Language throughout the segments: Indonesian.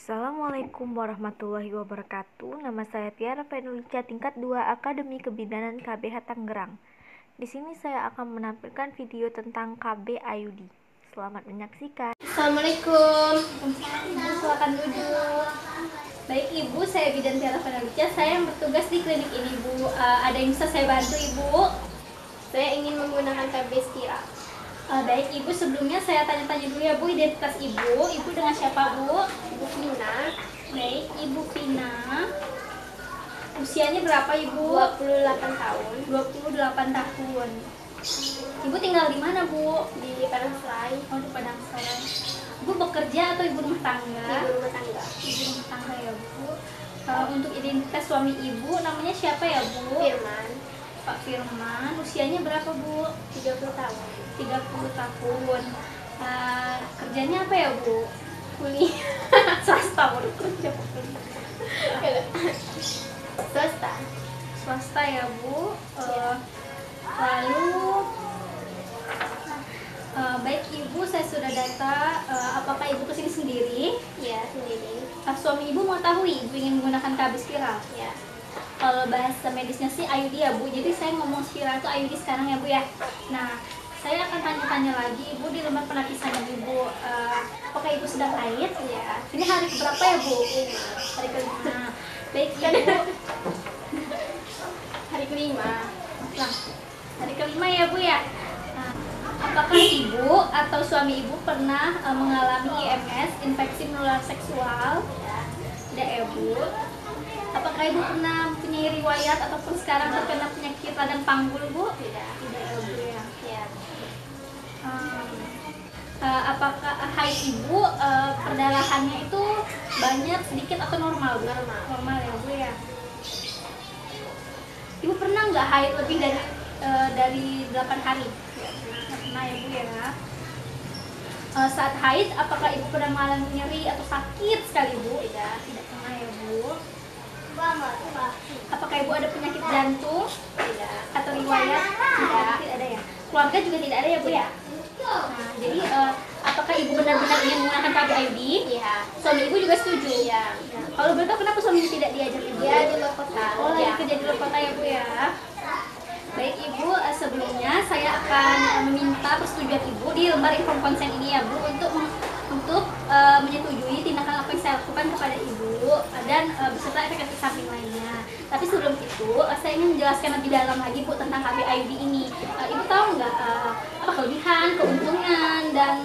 Assalamualaikum warahmatullahi wabarakatuh. Nama saya Tiara Fenulica, tingkat 2 Akademi Kebidanan KBH Tangerang. Di sini saya akan menampilkan video tentang KB IUD. Selamat menyaksikan. Assalamualaikum. Ibu, silakan duduk. Baik Ibu, saya Bidan Tiara Fenulica. Saya yang bertugas di klinik ini, Bu. Ada yang bisa saya bantu, Ibu? Saya ingin menggunakan KB spiral. Baik Ibu, sebelumnya saya tanya-tanya dulu ya Bu, identitas Ibu. Ibu dengan siapa, Bu? Ibu Vina, Baik, Ibu Vina. Usianya berapa, Ibu? 28 tahun, 28 tahun. Ibu tinggal di mana, Bu? di Padangserai, Oh, di Padangserai. Ibu bekerja atau ibu rumah tangga? ibu rumah tangga. Ibu rumah tangga ya, Bu. Untuk identitas suami Ibu, namanya siapa ya, Bu? Firman, Pak Firman. Usianya berapa, Bu? 30 tahun. 30 tahun. Kerjanya apa ya, Bu? Kuliah Swasta, baru kerja swasta. swasta ya, Bu. Lalu baik Ibu, saya sudah data. Apakah Ibu kesini sendiri? Ya, sendiri. Suami Ibu mengetahui Ibu ingin menggunakan KB spiral? Ya, Kalau bahasa medisnya sih IUD ya, Bu. Jadi saya ngomong spiral itu IUD sekarang ya, Bu ya. Nah, saya akan tanya-tanya lagi Ibu di lembar penapisan Ibu. Apakah Ibu sedang haid? ya. Ini hari keberapa ya, Bu? 5. Hari kelima. Nah, baik Ibu. Hari kelima. Nah, hari kelima ya, Bu ya. Nah, apakah Ibu atau suami Ibu pernah mengalami IMS, infeksi menular seksual? Tidak ya, Bu. Apakah Ibu pernah mempunyai riwayat ataupun sekarang terkena penyakit radang panggul, Bu? Tidak. Tidak ya, Bu ya. Ya, Apakah haid Ibu perdarahannya itu banyak, sedikit atau normal, Bu? Normal. Normal ya, Bu ya. Ibu pernah nggak haid lebih dari 8 hari? Nggak pernah ya, Bu ya. Saat haid, apakah Ibu pernah mengalami nyeri atau sakit sekali, Bu? Tidak. Tidak pernah ya, Bu. Apakah Ibu ada penyakit jantung tidak. atau riwayat? Tidak ada ya. Keluarga juga tidak ada ya, Bu ya. Nah, jadi apakah Ibu benar-benar ingin menggunakan KB IUD? Ya, Suami Ibu juga setuju. ya. Nah, kalau boleh tahu kenapa suami Ibu tidak diajak Ibu? Dia di luar kota. Oh, lagi Ya. kerja di luar kota ya, Bu ya. Baik Ibu, sebelumnya saya akan meminta persetujuan Ibu di lembar inform konsen ini ya, Bu, untuk menyetujui tindakan apa yang saya lakukan kepada Ibu dan beserta efek-efek samping lainnya. Tapi sebelum itu, saya ingin menjelaskan lebih dalam lagi, Bu, tentang KB IUD ini. Ibu tahu nggak apa kelebihan, keuntungan, dan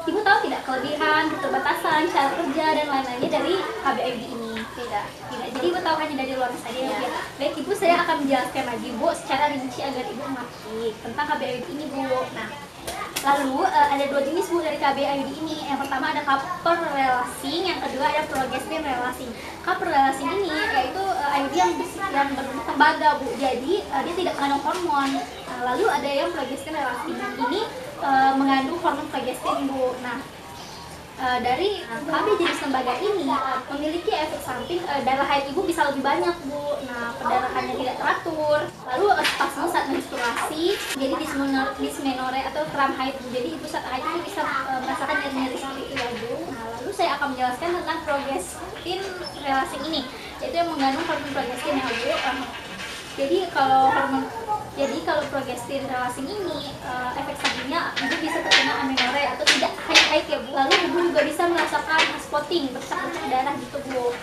Ibu tahu tidak kelebihan, keterbatasan, cara kerja, dan lain-lainnya dari KB IUD ini? Tidak. Tidak. Jadi Ibu tahu hanya dari luar saja ya, Bu ya. Baik Ibu, saya akan menjelaskan lagi, Bu, secara rinci agar Ibu mengerti tentang KB IUD ini, Bu. Nah, lalu ada dua jenis, Bu, dari KB IUD ini. Yang pertama ada couple relaxing, yang kedua ada progestin relaxing. Couple relaxing ini yaitu IUD yang berbentuk tembaga, Bu. Jadi dia tidak mengandung hormon. Lalu ada yang progestin relaxing. Ini mengandung hormon progestin, Bu. Nah, dari KB jenis tembaga ini memiliki efek samping darah haid Ibu bisa lebih banyak, Bu. Nah, perdarahannya tidak teratur. Lalu spasme saat menstruasi, jadi dismenore atau kram haid, Bu. Jadi Ibu saat haid ini bisa merasakan nyeri-nyeri seperti itu ya, Bu. Nah, lalu saya akan menjelaskan tentang progestin relaxing ini, yaitu yang mengandung hormon progestin ya, Bu. Jadi kalau progestin relaxing ini efek sampingnya Ibu bisa terkena amenore atau tidak haid ya, Bu. Lalu Ibu juga bisa merasakan spotting, bercak-bercak darah gitu, Bu.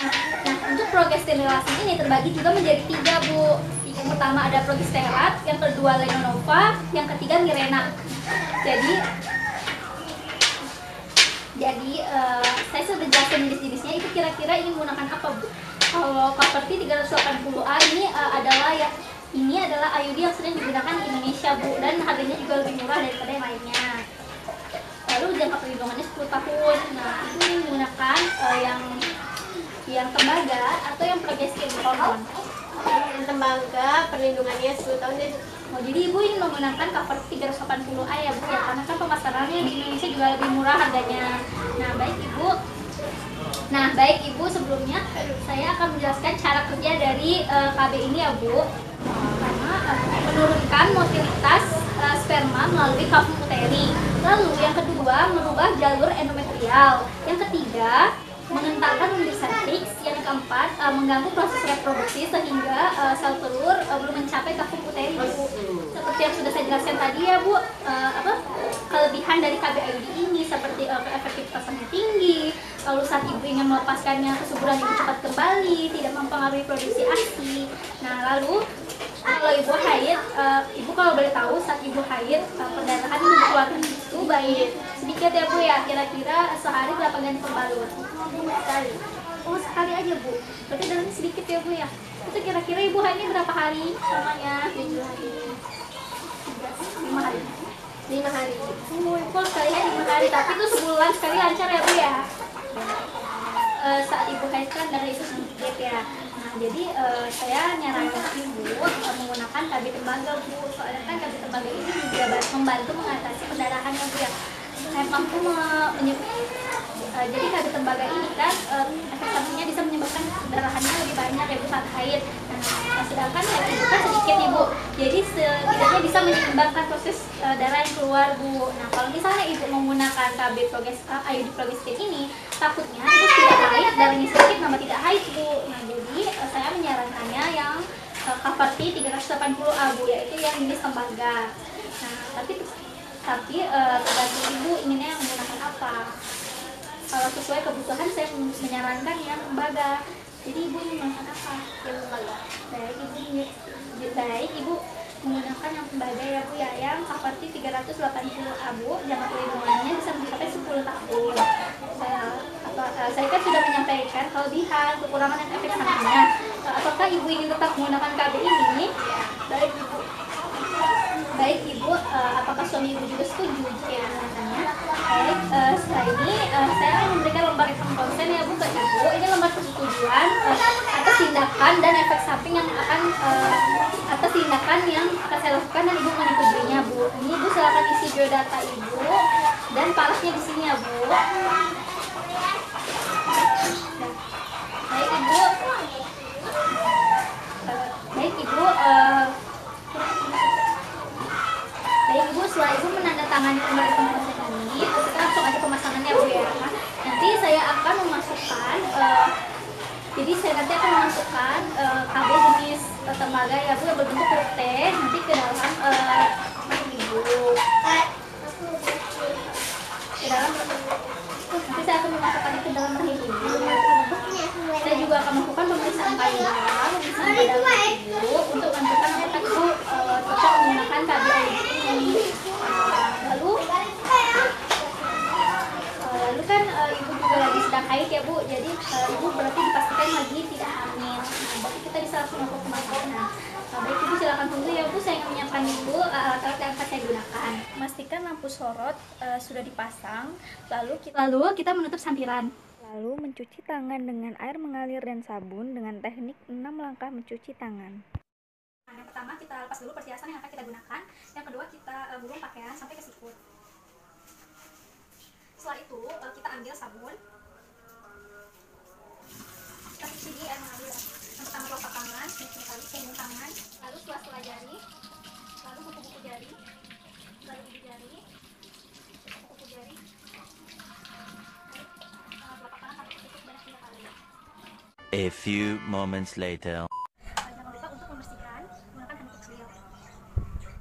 Nah, untuk progestin relaxing ini terbagi juga menjadi 3, Bu. Yang pertama ada progesterat, yang kedua lenonova, yang ketiga mirena. Jadi saya sudah jelaskan jenis-jenisnya. Itu kira-kira ingin menggunakan apa, Bu? Kalau Coverty 380A ini adalah IUD yang sering digunakan di Indonesia, Bu, dan harganya juga lebih murah daripada yang lainnya. Lalu jangka perlindungannya 10 tahun. Nah, itu ingin menggunakan yang tembaga atau yang progestin hormon. Yang tembaga perlindungannya 10 tahun dan Oh, jadi Ibu ingin menggunakan cover 380A ya, Bu, ya, karena kan pemasarannya di Indonesia juga lebih murah harganya. Nah, baik Ibu, sebelumnya saya akan menjelaskan cara kerja dari KB ini ya, Bu. Pertama, menurunkan motilitas sperma melalui kafum uteri. Lalu yang kedua, merubah jalur endometrial. Yang ketiga, mengentalkan lendir cervix. Yang keempat, mengganggu proses reproduksi sehingga sel telur belum mencapai vakum uteri, Bu. Seperti yang sudah saya jelaskan tadi ya, Bu, kelebihan dari KB IUD ini seperti efektivitasnya tinggi, lalu saat ibu ingin melepaskannya kesuburan ibu cepat kembali, tidak mempengaruhi produksi ASI. Nah, lalu kalau ibu haid, ibu kalau boleh tahu saat ibu haid perdarahan yang dikeluarkan itu baik sedikit ya, Bu ya, kira-kira sehari berapa ganti pembalut? Sekali. Oh, sekali aja, Bu. Berarti darahnya sedikit ya, Bu ya. Itu kira-kira ibu haidnya berapa hari lamanya? 7 hari. 5 hari. 5 hari. Kalau sekali haid 5 hari, tapi itu sebulan sekali lancar ya, Bu ya. Saat ibu haid kan darah itu sedikit ya. Nah, jadi saya nyaranin ibu menggunakan KB tembaga, Bu. Soalnya kan KB tembaga ini juga membantu mengatasi perdarahan ya, Bu ya. Mampu jadi KB tembaga ini kan efek sampingnya bisa menyebabkan perdarahannya lebih banyak ya, Bu, saat haid. Nah, sedangkan haid ibu kan sedikit nih, Bu. Jadi setidaknya bisa menyeimbangkan proses darah yang keluar, Bu. Nah, kalau misalnya ibu menggunakan KB IUD Progestin ini, takutnya ibu tidak haid, darahnya sedikit nama tidak haid, Bu. Nah, jadi saya menyarankannya yang Kafarti 380A, Bu, yaitu yang jenis tembaga. Nah, tapi tergantung ibu inginnya menggunakan apa. Kalau sesuai kebutuhan saya menyarankan yang tembaga. Jadi ibu ingin menggunakan apa? Yang tembaga. Baik ibu menggunakan yang tembaga ya, Bu ya, yang Kafarti 380A, Bu. Jangka perlindungannya bisa mencapai 10 tahun. Saya kan sudah menyampaikan kelebihan, kekurangan dan efek sampingnya. Apakah ibu ingin tetap menggunakan KB ini? Baik ibu, apakah suami ibu juga setuju jika menggunakannya? Baik, setelah ini saya akan memberikan lembar konsen ya, Bu, ke ibu. Ini lembar persetujuan atas tindakan dan efek samping yang akan saya lakukan dan ibu menyetujuinya, Bu. Ini ibu silakan isi biodata ibu dan parasnya di sini ya, Bu. Baik ibu, setelah ibu menandatangani lembar konsen ini, kita langsung aja pemasangannya, Bu ya. Nanti saya akan memasukkan KB jenis tembaga ya, Bu, yang berbentuk huruf T nanti ke dalam rahim ibu. Nanti saya akan memasukkannya ke dalam rahim ibu. Saya juga akan melakukan pemeriksaan kandungan, pemeriksaan pada ibu untuk menentukan apakah ibu cocok menggunakan KB ini. Lalu kan ibu juga lagi sedang haid ya, Bu. Jadi ibu berarti dipastikan lagi tidak hamil. Nah, berarti kita bisa langsung melakukan pemasangan. Baik ibu, silakan tunggu ya, Bu. Saya ingin menyiapkan ibu alat-alat yang akan saya gunakan. Pastikan lampu sorot sudah dipasang. Lalu kita menutup sampiran. Lalu mencuci tangan dengan air mengalir dan sabun dengan teknik 6 langkah mencuci tangan. Yang pertama kita lepas dulu perhiasan yang akan kita gunakan. Yang kedua kita buang pakaian sampai ke sikut. Setelah itu kita ambil sabun. Kita cuci di air mengalir. Yang pertama telapak tangan, punggung tangan, lalu sela-sela jari, lalu kuku-kuku jari, lalu ibu jari, kuku-kuku jari. Telapak tangan sampai ke sikut banyak 3 kali. A few moments later. Jangan lupa untuk membersihkan menggunakan handuk kecil.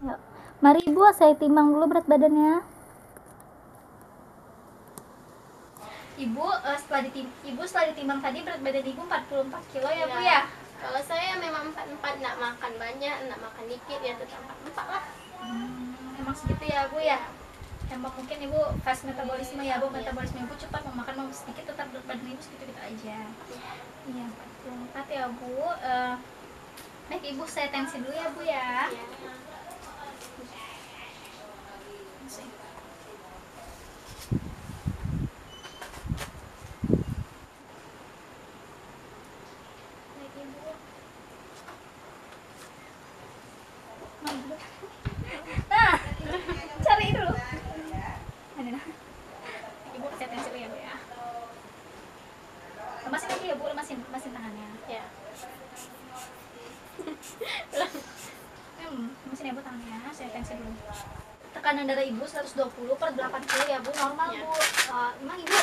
Yuk, mari ibu saya timbang dulu berat badannya. Ibu setelah ditimbang tadi berat badan ibu 44 kilo ya, Bu ya. Kalau saya memang 44, nggak makan banyak, nggak makan dikit, ya tetap 44 lah. Emang segitu ya, Bu ya. Emang mungkin ibu fast metabolisme ya, Bu. Metabolisme ibu cepat, mau makan mau sedikit tetap berat badan ibu segitu-gitu aja. Iya, 44 ya, Bu. Baik ibu, saya tensi dulu ya, Bu ya. Nah, cari dulu. Ada nah. Ibu saya tensi dulu ya, Bu ya. Lemasin lagi ya, Bu, lemasin tangannya. Ya. Lemasin ya, Bu, tangannya. Saya tensi dulu. Tekanan darah ibu 120/80 ya, Bu, normal ya. Bu. Emang ibu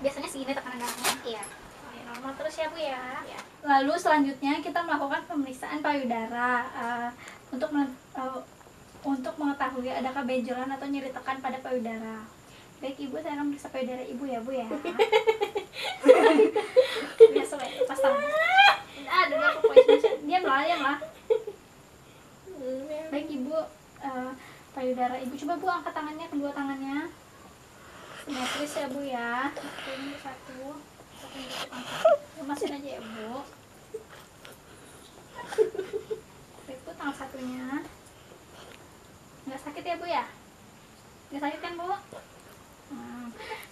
biasanya segini tekanan darahnya? Iya. Oke, normal terus ya Bu ya. Iya. Lalu selanjutnya kita melakukan pemeriksaan payudara untuk mengetahui adakah benjolan atau nyeri tekan pada payudara. Baik Ibu, saya akan meriksa payudara Ibu ya Bu ya. Biasa lepas tangan. Ada nggak pokoknya diam lah. Baik Ibu, payudara Ibu, coba Bu angkat tangannya, kedua tangannya simetris ya Bu ya. Oke, ini satu lemasin aja ya Bu. Baik Bu, tangan satunya nggak sakit ya Bu ya? Nggak sakit kan Bu?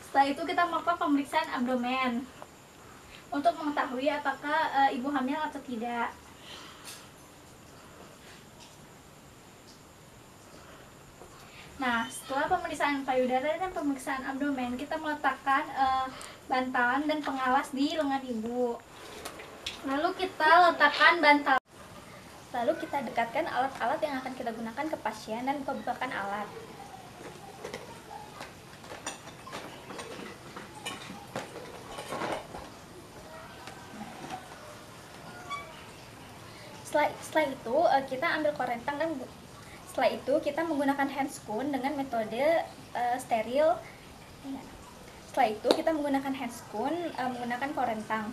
Setelah itu kita melakukan pemeriksaan abdomen untuk mengetahui apakah ibu hamil atau tidak. Nah, setelah pemeriksaan payudara dan pemeriksaan abdomen, kita meletakkan bantalan dan pengawas di lengan ibu. Lalu kita letakkan bantal. Lalu kita dekatkan alat-alat yang akan kita gunakan ke pasien dan buka-bukakan alat. Setelah itu kita ambil korentang dan setelah itu kita menggunakan handscoon dengan metode steril. Setelah itu kita menggunakan handscoon menggunakan korentang.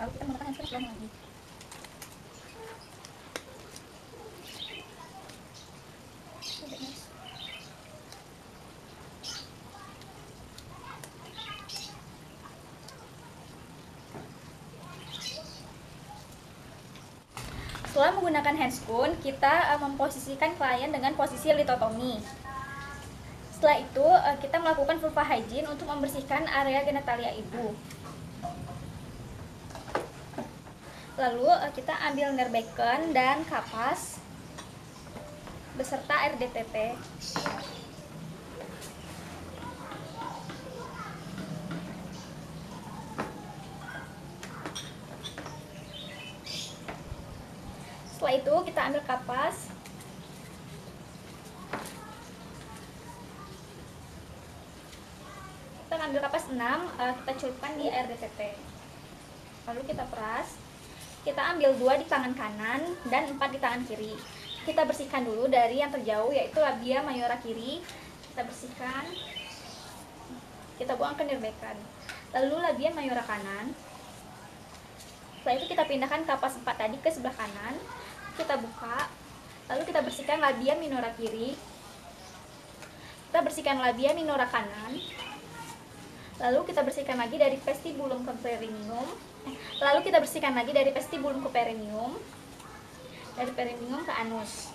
Lalu kita menggunakan handscoon lagi. Setelah menggunakan handscoon, kita memposisikan klien dengan posisi litotomi. Setelah itu, kita melakukan vulva hygiene untuk membersihkan area genitalia ibu. Lalu, kita ambil Nerbecken dan kapas beserta air DTT. Setelah itu kita ambil kapas, kita ambil kapas 6, kita celupkan di air DTT. Lalu kita peras. Kita ambil 2 di tangan kanan dan 4 di tangan kiri. Kita bersihkan dulu dari yang terjauh, yaitu labia mayora kiri. Kita bersihkan. Kita buang ke Nerbecken. Lalu labia mayora kanan. Setelah itu kita pindahkan kapas 4 tadi ke sebelah kanan. Kita buka. Lalu kita bersihkan labia minora kiri. Kita bersihkan labia minora kanan. Lalu kita bersihkan lagi dari vestibulum ke perineum. Lalu kita bersihkan lagi dari vestibulum ke perineum. Dari perineum ke anus.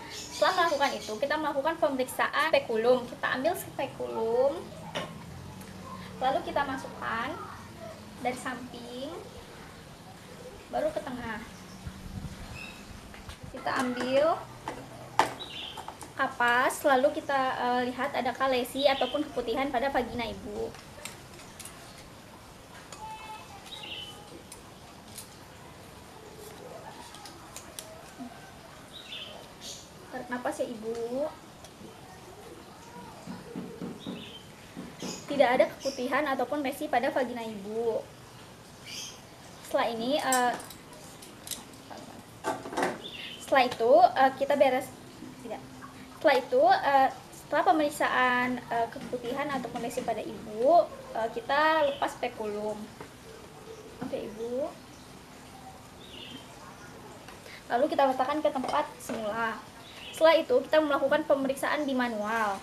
Setelah melakukan itu, kita melakukan pemeriksaan spekulum. Kita ambil spekulum. Lalu kita masukkan dari samping, baru ke tengah. Kita ambil kapas, lalu kita lihat adakah lesi ataupun keputihan pada vagina ibu. Tarik napas ya ibu. Tidak ada keputihan ataupun lesi pada vagina ibu. Setelah ini, setelah itu kita beres. Tidak. Setelah itu, setelah pemeriksaan keputihan ataupun lesi pada ibu, kita lepas spekulum. Oke ibu. Lalu kita letakkan ke tempat semula. Setelah itu kita melakukan pemeriksaan di manual.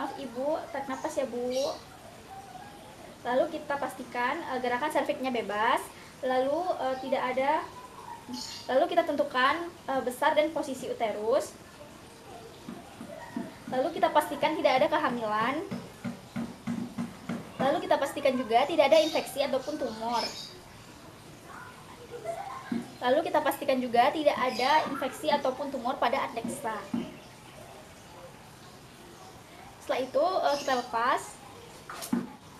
Maaf ibu, tarik napas ya bu. Lalu kita pastikan gerakan serviknya bebas. Lalu tidak ada. Lalu kita tentukan besar dan posisi uterus. Lalu kita pastikan tidak ada kehamilan. Lalu kita pastikan juga tidak ada infeksi ataupun tumor. Lalu kita pastikan juga tidak ada infeksi ataupun tumor pada adnexa. Setelah itu kita lepas.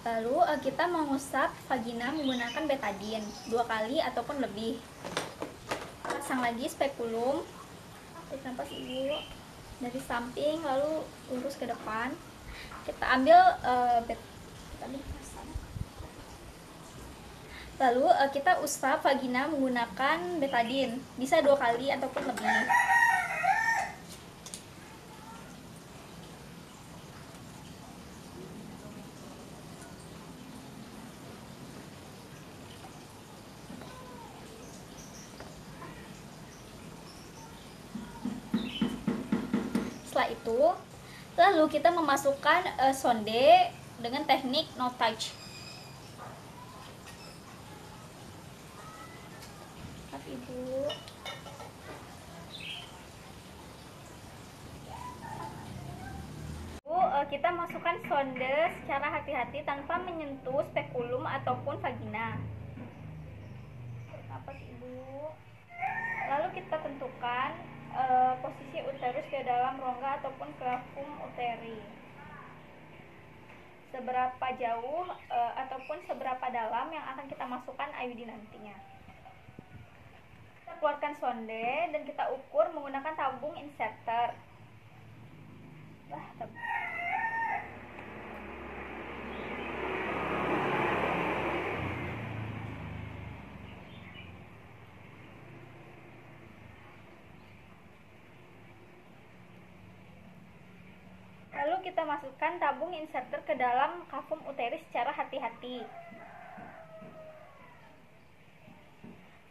Lalu kita mengusap vagina menggunakan betadine 2 kali ataupun lebih. Pasang lagi spekulum. Tarik nafas ibu dari samping lalu lurus ke depan. Kita ambil pasang. Lalu kita usap vagina menggunakan betadine, bisa 2 kali ataupun lebih. Setelah itu, lalu kita memasukkan sonde dengan teknik no touch. Maaf ibu. Kita masukkan sonde secara hati-hati tanpa menyentuh spekulum ataupun vagina. Apa sih ibu? Lalu kita tentukan posisi uterus ke dalam rongga ataupun clavum uteri. Seberapa jauh ataupun seberapa dalam yang akan kita masukkan IUD nantinya. Kita keluarkan sonde dan kita ukur menggunakan tabung inserter. Lalu kita masukkan tabung inserter ke dalam cavum uteri secara hati-hati.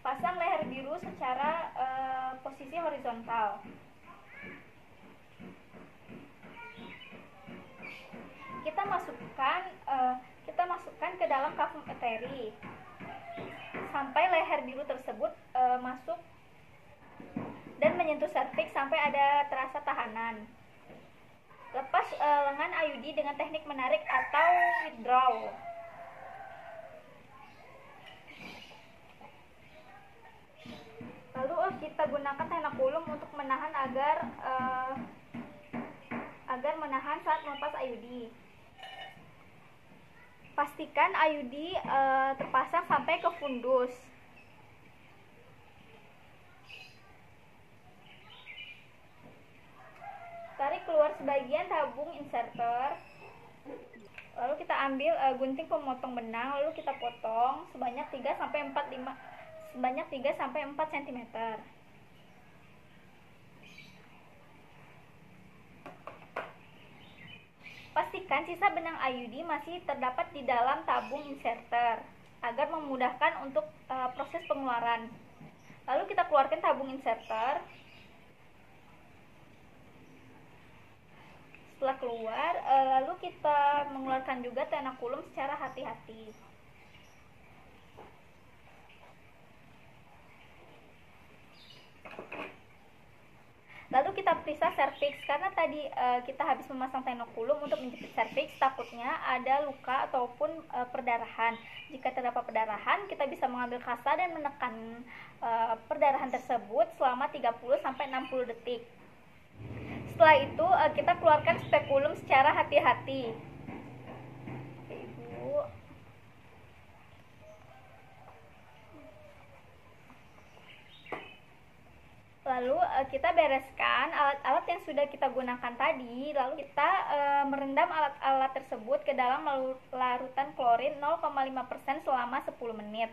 Pasang leher biru secara posisi horizontal. Kita masukkan ke dalam cavum uteri sampai leher biru tersebut masuk dan menyentuh serviks sampai ada terasa tahanan. Lepas lengan IUD dengan teknik menarik atau withdraw. Lalu kita gunakan tenakulum untuk menahan agar menahan saat melepas IUD. Pastikan IUD terpasang sampai ke fundus. Tarik keluar sebagian tabung inserter. Lalu kita ambil gunting pemotong benang, lalu kita potong sebanyak 3 sampai 4 cm. Pastikan sisa benang IUD masih terdapat di dalam tabung inserter agar memudahkan untuk proses pengeluaran. Lalu kita keluarkan tabung inserter. Setelah keluar, lalu kita mengeluarkan juga tenakulum secara hati-hati. Lalu kita periksa serviks, karena tadi kita habis memasang tenakulum untuk menjepit serviks, takutnya ada luka ataupun perdarahan. Jika terdapat perdarahan, kita bisa mengambil kasa dan menekan perdarahan tersebut selama 30-60 detik. Setelah itu kita keluarkan spekulum secara hati-hati. Ibu. Lalu kita bereskan alat-alat yang sudah kita gunakan tadi. Lalu kita merendam alat-alat tersebut ke dalam larutan klorin 0,5% selama 10 menit.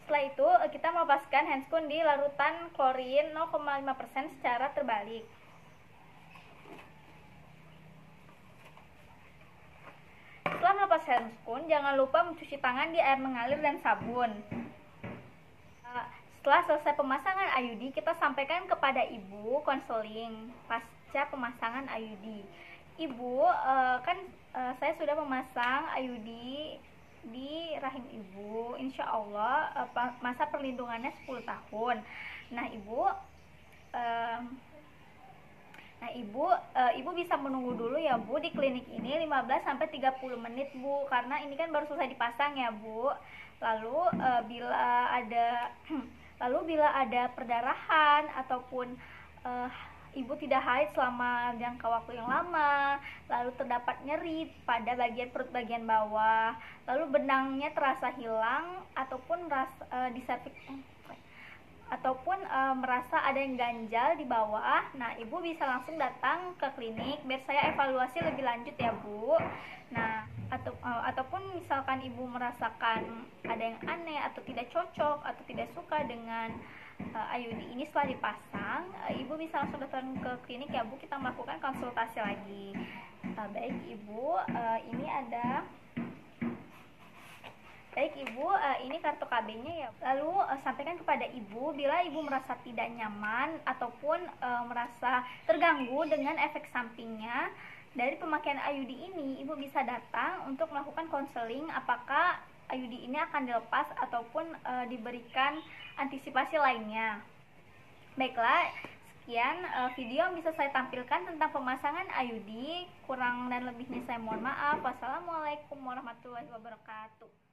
Setelah itu kita melepaskan handscoon di larutan klorin 0,5% secara terbalik. Setelah melepas handscoon, jangan lupa mencuci tangan di air mengalir dan sabun. Setelah selesai pemasangan IUD, kita sampaikan kepada ibu konseling pasca pemasangan IUD. Ibu, saya sudah memasang IUD di rahim ibu. Insya Allah masa perlindungannya 10 tahun. Nah ibu bisa menunggu dulu ya Bu di klinik ini 15-30 menit Bu, karena ini kan baru selesai dipasang ya Bu. Lalu bila ada perdarahan ataupun ibu tidak haid selama jangka waktu yang lama, lalu terdapat nyeri pada bagian perut bagian bawah, lalu benangnya terasa hilang ataupun merasa ada yang ganjal di bawah. Nah, ibu bisa langsung datang ke klinik biar saya evaluasi lebih lanjut ya Bu. Nah, ataupun misalkan ibu merasakan ada yang aneh atau tidak cocok atau tidak suka dengan IUD ini setelah dipasang, ibu bisa langsung datang ke klinik ya Bu, kita melakukan konsultasi lagi. Baik Ibu, ini kartu KB-nya ya. Lalu sampaikan kepada ibu bila ibu merasa tidak nyaman ataupun merasa terganggu dengan efek sampingnya dari pemakaian IUD ini, ibu bisa datang untuk melakukan konseling apakah IUD ini akan dilepas ataupun diberikan antisipasi lainnya. Baiklah, sekian video yang bisa saya tampilkan tentang pemasangan IUD. Kurang dan lebihnya saya mohon maaf. Wassalamualaikum warahmatullahi wabarakatuh.